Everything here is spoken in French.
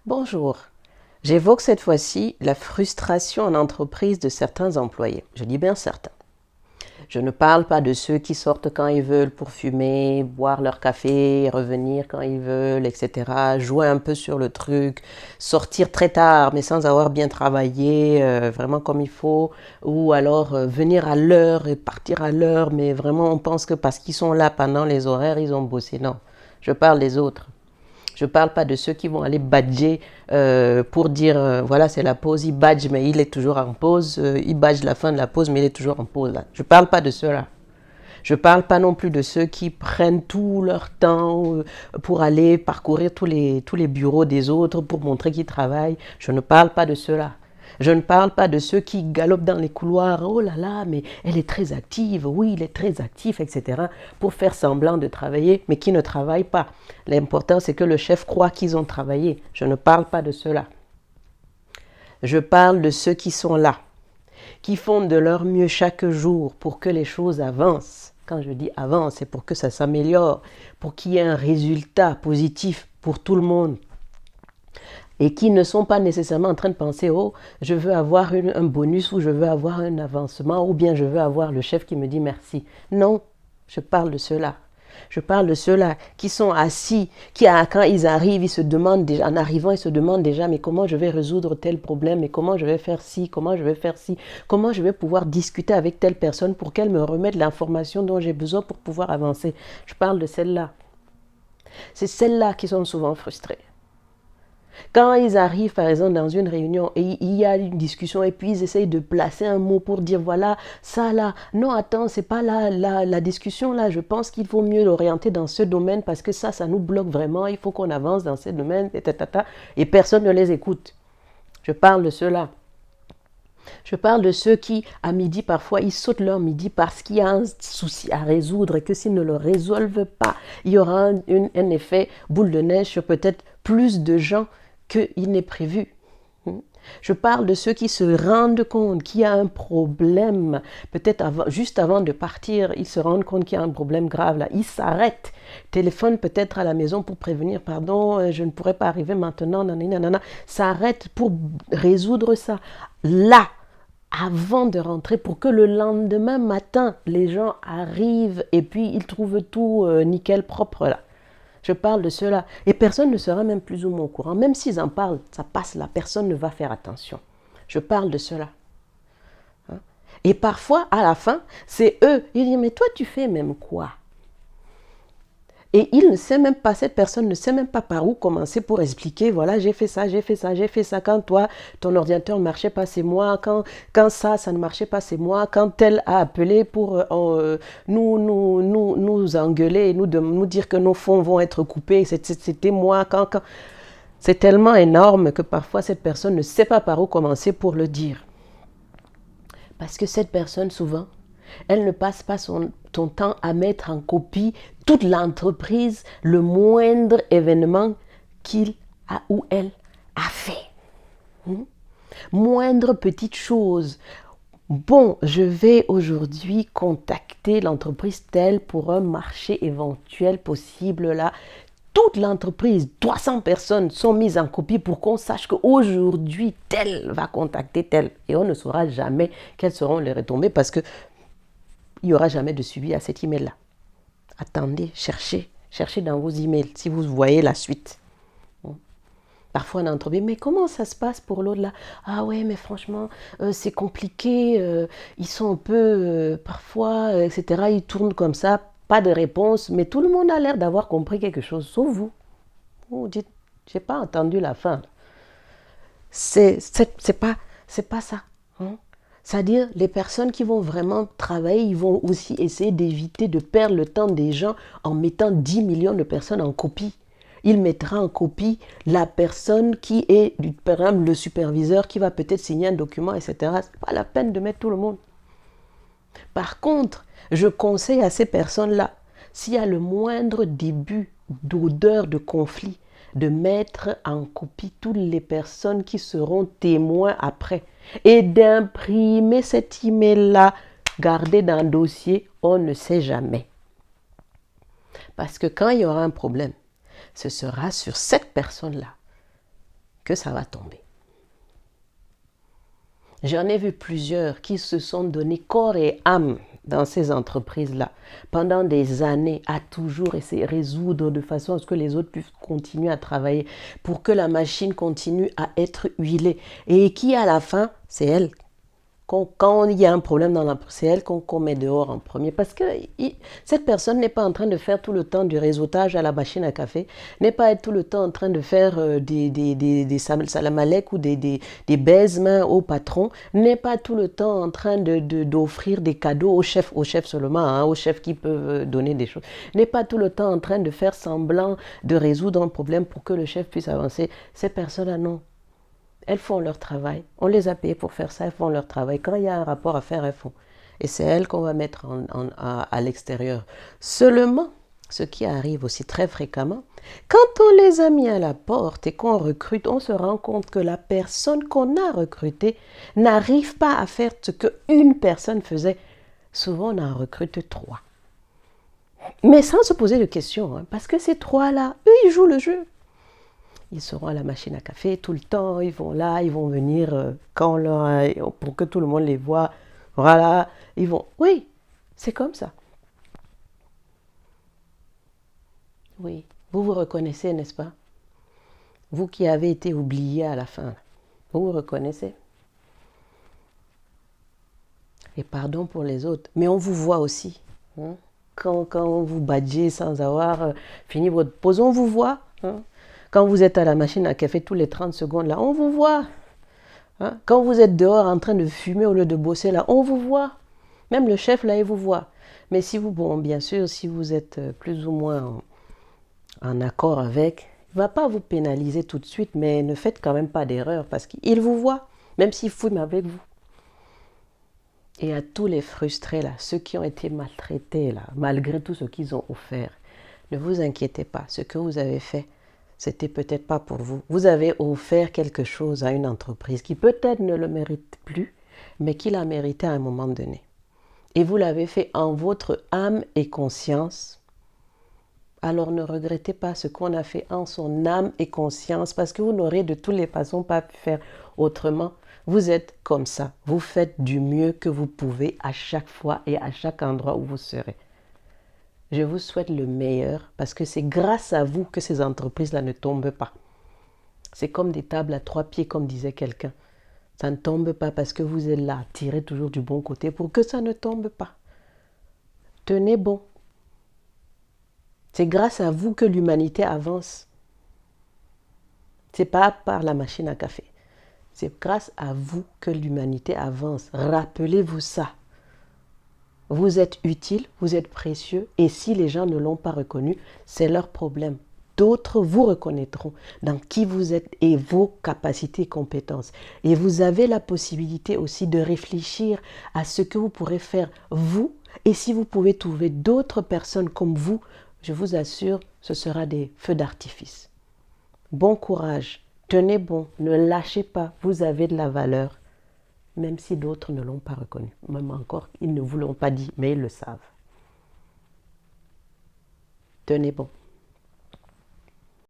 Bonjour. J'évoque cette fois-ci la frustration en entreprise de certains employés. Je dis bien certains. Je ne parle pas de ceux qui sortent quand ils veulent pour fumer, boire leur café, revenir quand ils veulent, etc. Jouer un peu sur le truc, sortir très tard mais sans avoir bien travaillé, vraiment comme il faut, ou alors venir à l'heure et partir à l'heure, mais vraiment on pense que parce qu'ils sont là pendant les horaires, ils ont bossé. Non, je parle des autres. Je ne parle pas de ceux qui vont aller badger pour dire voilà c'est la pause, il badge mais il est toujours en pause, il badge la fin de la pause mais il est toujours en pause là. Je ne parle pas de ceux-là. Je ne parle pas non plus de ceux qui prennent tout leur temps pour aller parcourir tous les bureaux des autres pour montrer qu'ils travaillent. Je ne parle pas de ceux-là. Je ne parle pas de ceux qui galopent dans les couloirs. Oh là là, mais elle est très active. Oui, il est très actif, etc. Pour faire semblant de travailler, mais qui ne travaillent pas. L'important, c'est que le chef croit qu'ils ont travaillé. Je ne parle pas de ceux-là. Je parle de ceux qui sont là, qui font de leur mieux chaque jour pour que les choses avancent. Quand je dis avance, c'est pour que ça s'améliore, pour qu'il y ait un résultat positif pour tout le monde. Et qui ne sont pas nécessairement en train de penser, oh, je veux avoir un bonus ou je veux avoir un avancement ou bien je veux avoir le chef qui me dit merci. Non, je parle de ceux-là. Je parle de ceux-là qui sont assis, qui quand ils arrivent, ils se demandent déjà, en arrivant, ils se demandent déjà, mais comment je vais résoudre tel problème, mais comment je vais faire ci, comment je vais faire ci, comment je vais pouvoir discuter avec telle personne pour qu'elle me remette l'information dont j'ai besoin pour pouvoir avancer. Je parle de celles-là. C'est celles-là qui sont souvent frustrées. Quand ils arrivent, par exemple, dans une réunion et il y a une discussion et puis ils essayent de placer un mot pour dire voilà, ça là, non, attends, c'est pas là, la discussion là, je pense qu'il faut mieux l'orienter dans ce domaine parce que ça nous bloque vraiment, il faut qu'on avance dans ce domaine, et personne ne les écoute. Je parle de ceux-là. Je parle de ceux qui, à midi, parfois, ils sautent leur midi parce qu'il y a un souci à résoudre et que s'ils ne le résolvent pas, il y aura un effet boule de neige sur peut-être plus de gens qu'il n'est prévu. Je parle de ceux qui se rendent compte qu'il y a un problème, peut-être juste avant de partir, ils se rendent compte qu'il y a un problème grave là, ils s'arrêtent, téléphonent peut-être à la maison pour prévenir, pardon, je ne pourrais pas arriver maintenant, nanana, s'arrêtent pour résoudre ça là, avant de rentrer, pour que le lendemain matin, les gens arrivent et puis ils trouvent tout nickel propre là. Je parle de cela. Et personne ne sera même plus ou moins au courant. Même s'ils en parlent, ça passe là. Personne ne va faire attention. Je parle de cela. Et parfois, à la fin, c'est eux. Ils disent, mais toi, tu fais même quoi? Et il ne sait même pas, cette personne ne sait même pas par où commencer pour expliquer, voilà, j'ai fait ça, j'ai fait ça, j'ai fait ça. Quand toi, ton ordinateur ne marchait pas, c'est moi. Quand ça ne marchait pas, c'est moi. Quand elle a appelé pour nous engueuler et nous dire que nos fonds vont être coupés, c'était moi. C'est tellement énorme que parfois cette personne ne sait pas par où commencer pour le dire. Parce que cette personne, souvent, elle ne passe pas son temps à mettre en copie toute l'entreprise, le moindre événement qu'il a ou elle a fait. Moindre petite chose. Bon, je vais aujourd'hui contacter l'entreprise telle pour un marché éventuel possible là. Toute l'entreprise, 300 personnes sont mises en copie pour qu'on sache qu'aujourd'hui, telle va contacter telle. Et on ne saura jamais quelles seront les retombées parce que il n'y aura jamais de suivi à cet email-là. Attendez, cherchez dans vos emails si vous voyez la suite. Parfois, on a entrepris, mais comment ça se passe pour l'autre là? Ah ouais, mais franchement, c'est compliqué, ils sont un peu, parfois, etc. Ils tournent comme ça, pas de réponse, mais tout le monde a l'air d'avoir compris quelque chose, sauf vous. Vous dites, j'ai pas entendu la fin. C'est pas ça. C'est-à-dire, les personnes qui vont vraiment travailler, ils vont aussi essayer d'éviter de perdre le temps des gens en mettant 10 millions de personnes en copie. Il mettra en copie la personne qui est, par exemple, le superviseur qui va peut-être signer un document, etc. Ce n'est pas la peine de mettre tout le monde. Par contre, je conseille à ces personnes-là, s'il y a le moindre début d'odeur de conflit, de mettre en copie toutes les personnes qui seront témoins après et d'imprimer cet email-là, garder dans le dossier, on ne sait jamais. Parce que quand il y aura un problème, ce sera sur cette personne-là que ça va tomber. J'en ai vu plusieurs qui se sont donné corps et âme dans ces entreprises-là pendant des années à toujours essayer de résoudre de façon à ce que les autres puissent continuer à travailler pour que la machine continue à être huilée et qui à la fin, c'est elle. Quand il y a un problème dans l'entreprise, c'est elle qu'on met dehors en premier. Parce que cette personne n'est pas en train de faire tout le temps du réseautage à la machine à café, n'est pas tout le temps en train de faire des salamalek ou des baise-mains au patron, n'est pas tout le temps en train d'offrir des cadeaux au chef seulement, hein, aux chefs qui peuvent donner des choses, n'est pas tout le temps en train de faire semblant de résoudre un problème pour que le chef puisse avancer. Ces personnes-là, non. Elles font leur travail. On les a payées pour faire ça, elles font leur travail. Quand il y a un rapport à faire, elles font. Et c'est elles qu'on va mettre à l'extérieur. Seulement, ce qui arrive aussi très fréquemment, quand on les a mis à la porte et qu'on recrute, on se rend compte que la personne qu'on a recrutée n'arrive pas à faire ce qu'une personne faisait. Souvent, on en recrute 3. Mais sans se poser de questions, hein, parce que ces 3-là, eux, ils jouent le jeu. Ils seront à la machine à café tout le temps, ils vont là, ils vont venir quand pour que tout le monde les voit. Voilà, ils vont... Oui, c'est comme ça. Oui, vous vous reconnaissez, n'est-ce pas? Vous qui avez été oublié à la fin, vous vous reconnaissez? Et pardon pour les autres, mais on vous voit aussi. Hein? Quand vous badgez sans avoir fini votre pause, on vous voit. Hein? Quand vous êtes à la machine à café tous les 30 secondes, là, on vous voit. Hein? Quand vous êtes dehors en train de fumer au lieu de bosser, là, on vous voit. Même le chef, là, il vous voit. Mais si vous, bon, bien sûr, si vous êtes plus ou moins en accord avec, il ne va pas vous pénaliser tout de suite, mais ne faites quand même pas d'erreur parce qu'il vous voit, même s'il fume avec vous. Et à tous les frustrés, là, ceux qui ont été maltraités, là, malgré tout ce qu'ils ont offert, ne vous inquiétez pas, ce que vous avez fait, c'était peut-être pas pour vous. Vous avez offert quelque chose à une entreprise qui peut-être ne le mérite plus, mais qui l'a mérité à un moment donné. Et vous l'avez fait en votre âme et conscience. Alors ne regrettez pas ce qu'on a fait en son âme et conscience, parce que vous n'aurez de toutes les façons pas pu faire autrement. Vous êtes comme ça. Vous faites du mieux que vous pouvez à chaque fois et à chaque endroit où vous serez. Je vous souhaite le meilleur parce que c'est grâce à vous que ces entreprises-là ne tombent pas. C'est comme des tables à 3 pieds, comme disait quelqu'un. Ça ne tombe pas parce que vous êtes là, tirez toujours du bon côté pour que ça ne tombe pas. Tenez bon. C'est grâce à vous que l'humanité avance. C'est pas par la machine à café. C'est grâce à vous que l'humanité avance. Rappelez-vous ça. Vous êtes utile, vous êtes précieux, et si les gens ne l'ont pas reconnu, c'est leur problème. D'autres vous reconnaîtront dans qui vous êtes et vos capacités et compétences. Et vous avez la possibilité aussi de réfléchir à ce que vous pourrez faire vous, et si vous pouvez trouver d'autres personnes comme vous, je vous assure, ce sera des feux d'artifice. Bon courage, tenez bon, ne lâchez pas, vous avez de la valeur. Même si d'autres ne l'ont pas reconnu. Même encore, ils ne vous l'ont pas dit, mais ils le savent. Tenez bon.